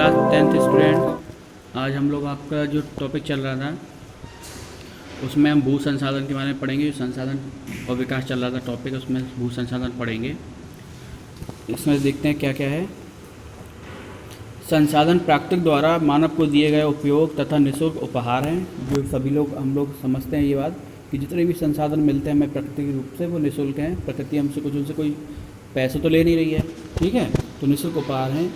Class 10th student. आज हम लोग आपका जो टॉपिक चल रहा था उसमें हम भू संसाधन के बारे में पढ़ेंगे। जो संसाधन और विकास चल रहा था टॉपिक, उसमें भू संसाधन पढ़ेंगे। इसमें देखते हैं क्या क्या है। संसाधन प्राकृतिक द्वारा मानव को दिए गए उपयोग तथा निःशुल्क उपहार हैं। जो सभी लोग हम लोग समझते हैं ये बात कि जितने भी संसाधन मिलते हैं हमें प्राकृतिक रूप से वो निःशुल्क हैं। प्रकृति हमसे कुछ उनसे कोई पैसे तो ले नहीं रही है, ठीक है, तो निःशुल्क उपहार हैं।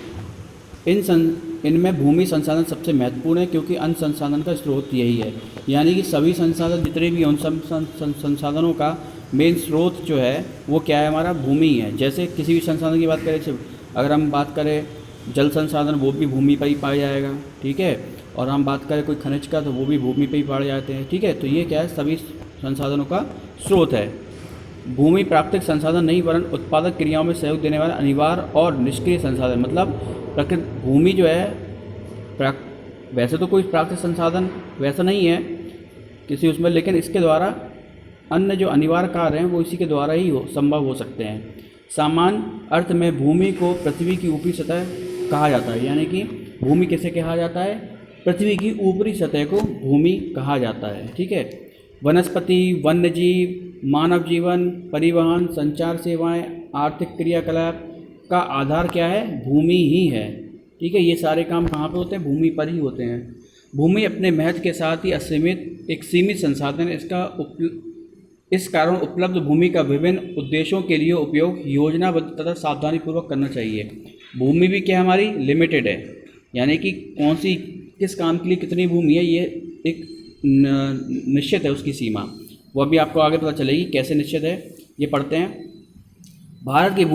इनमें भूमि संसाधन सबसे महत्वपूर्ण है क्योंकि अन्य संसाधन का स्रोत यही है। यानी कि सभी संसाधन जितने भी उन सब संसाधनों का मेन स्रोत जो है वो क्या है, हमारा भूमि है। जैसे किसी भी संसाधन की बात करें, अगर हम बात करें जल संसाधन, वो भी भूमि पर ही पाया जाएगा, ठीक है। और हम बात करें कोई खनिज का, तो वो भी भूमि पर ही पाए जाते हैं, ठीक है। तो ये क्या है, सभी संसाधनों का स्रोत है। भूमि प्राकृतिक संसाधन नहीं वरन उत्पादक क्रियाओं में सहयोग देने वाला अनिवार्य और निष्क्रिय संसाधन। मतलब प्रकृति भूमि जो है वैसे तो कोई प्राकृतिक संसाधन वैसा नहीं है किसी उसमें, लेकिन इसके द्वारा अन्य जो अनिवार्य कार्य हैं वो इसी के द्वारा ही संभव हो सकते हैं। सामान्य अर्थ में भूमि को पृथ्वी की ऊपरी सतह कहा जाता है। यानी कि भूमि किसे कहा जाता है, पृथ्वी की ऊपरी सतह को भूमि कहा जाता है, ठीक है। वनस्पति, वन्यजीव, मानव जीवन, परिवहन, संचार सेवाएं, आर्थिक क्रियाकलाप का आधार क्या है, भूमि ही है, ठीक है। ये सारे काम कहाँ पे होते हैं, भूमि पर ही होते हैं। भूमि अपने महत्व के साथ ही एक सीमित संसाधन है। इस कारण उपलब्ध भूमि का विभिन्न उद्देश्यों के लिए उपयोग योजनाबद्ध तथा सावधानीपूर्वक करना चाहिए। भूमि भी क्या हमारी लिमिटेड है, यानी कि किस काम के लिए कितनी भूमि है ये एक निश्चित है उसकी सीमा। वो भी आपको आगे पता चलेगी कैसे निश्चित है, ये पढ़ते हैं। भारत की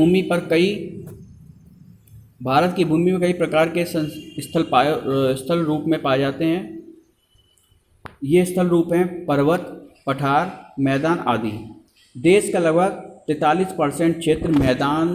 भूमि में कई प्रकार के स्थल रूप में पाए जाते हैं। ये स्थल रूप हैं पर्वत, पठार, मैदान आदि। देश का लगभग 43% क्षेत्र मैदान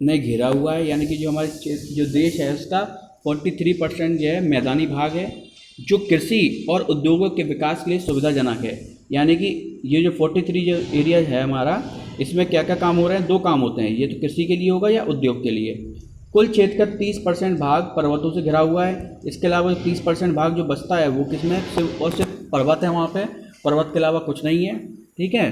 ने घेरा हुआ है। यानी कि जो हमारे जो देश है उसका 43% जो है मैदानी भाग है, जो कृषि और उद्योगों के विकास के लिए सुविधाजनक है। यानी कि ये जो 43 जो एरिया है हमारा, इसमें क्या क्या काम हो रहे हैं, दो काम होते हैं। ये तो कृषि के लिए होगा या उद्योग के लिए। कुल क्षेत्र का 30% भाग पर्वतों से घिरा हुआ है। इसके अलावा 30% भाग जो बचता है वो किसमें, सिर्फ पर्वत है वहाँ पे, पर्वत के अलावा कुछ नहीं है, ठीक है।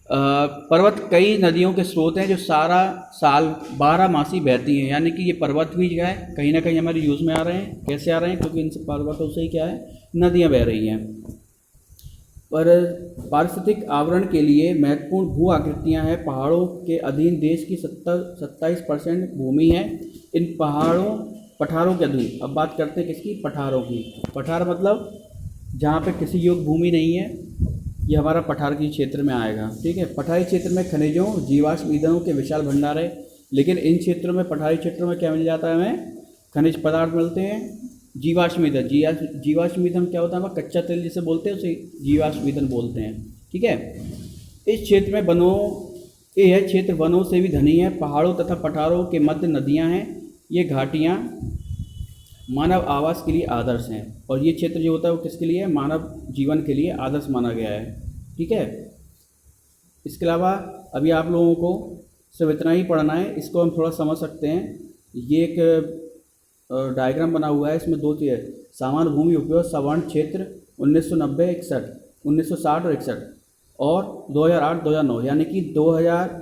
पर्वत कई नदियों के स्रोत हैं जो सारा साल 12 मासी बहती हैं। यानी कि ये पर्वत भी जो है कहीं ना कहीं हमारे यूज़ में आ रहे हैं। कैसे आ रहे हैं, क्योंकि इनसे पर्वतों से ही क्या है, नदियाँ बह रही हैं। पर पारिस्थितिक आवरण के लिए महत्वपूर्ण भू आकृतियाँ हैं। पहाड़ों के अधीन देश की 27% भूमि है। इन पठारों के अधीन, अब बात करते हैं किसकी, पठारों की। पठार मतलब जहाँ पे कृषि योग्य भूमि नहीं है, ये हमारा पठार की क्षेत्र में आएगा, ठीक है। पठारी क्षेत्र में खनिजों, जीवाश्म ईंधनों के विशाल भंडार है। लेकिन इन क्षेत्रों में, पठारी क्षेत्रों में क्या मिल जाता है, हमें खनिज पदार्थ मिलते हैं, जीवाश्म ईंधन। जीवाश्म ईंधन क्या होता है, हम कच्चा तेल जिसे बोलते हैं उसे जीवाश्म ईंधन बोलते हैं, ठीक है। इस क्षेत्र में यह क्षेत्र वनों से भी धनी है। पहाड़ों तथा पठारों के मध्य नदियाँ हैं। ये घाटियाँ मानव आवास के लिए आदर्श हैं। और ये क्षेत्र जो होता है वो किसके लिए है, मानव जीवन के लिए आदर्श माना गया है, ठीक है। इसके अलावा अभी आप लोगों को सिर्फ इतना ही पढ़ना है, इसको हम थोड़ा समझ सकते हैं। ये एक डायग्राम बना हुआ है, इसमें दो चीज़ है। सामान्य भूमि उपयोग सवर्ण क्षेत्र 1960 और 61 और 2008-2009। यानी कि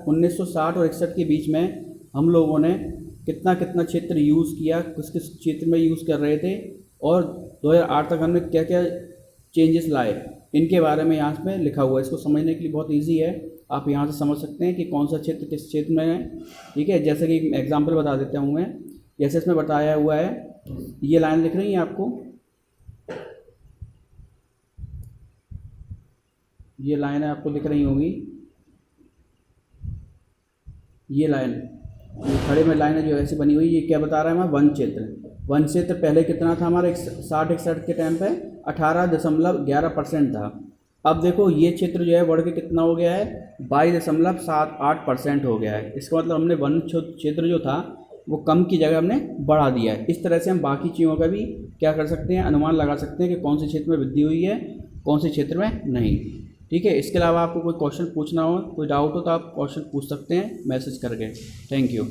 1960 और 61 के बीच में हम लोगों ने कितना क्षेत्र यूज़ किया, किस किस क्षेत्र में यूज़ कर रहे थे, और 2008 तक हमने क्या क्या चेंजेस लाए, इनके बारे में यहाँ पे लिखा हुआ है। इसको समझने के लिए बहुत इजी है, आप यहाँ से समझ सकते हैं कि कौन सा क्षेत्र किस क्षेत्र में है, ठीक है। जैसे कि एग्जांपल बता देता हूँ मैं। जैसे इसमें बताया हुआ है, ये लाइन लिख रही है आपको, ये लाइन आपको दिख रही होगी, ये लाइन, ये खड़े में लाइन है जो ऐसी बनी हुई, ये क्या बता रहा है हमारा, वन क्षेत्र पहले कितना था हमारा, 60-61 के टाइम पे 18.11% था। अब देखो ये क्षेत्र जो है बढ़ के कितना हो गया है, 22.78% हो गया है। इसका मतलब हमने वन क्षेत्र जो था वो कम की जगह हमने बढ़ा दिया है। इस तरह से हम बाकी चीज़ों का भी क्या कर सकते हैं, अनुमान लगा सकते हैं कि कौन से क्षेत्र में वृद्धि हुई है, कौन से क्षेत्र में नहीं, ठीक है। इसके अलावा आपको कोई क्वेश्चन पूछना हो, कोई डाउट हो तो आप क्वेश्चन पूछ सकते हैं मैसेज करके। Thank you.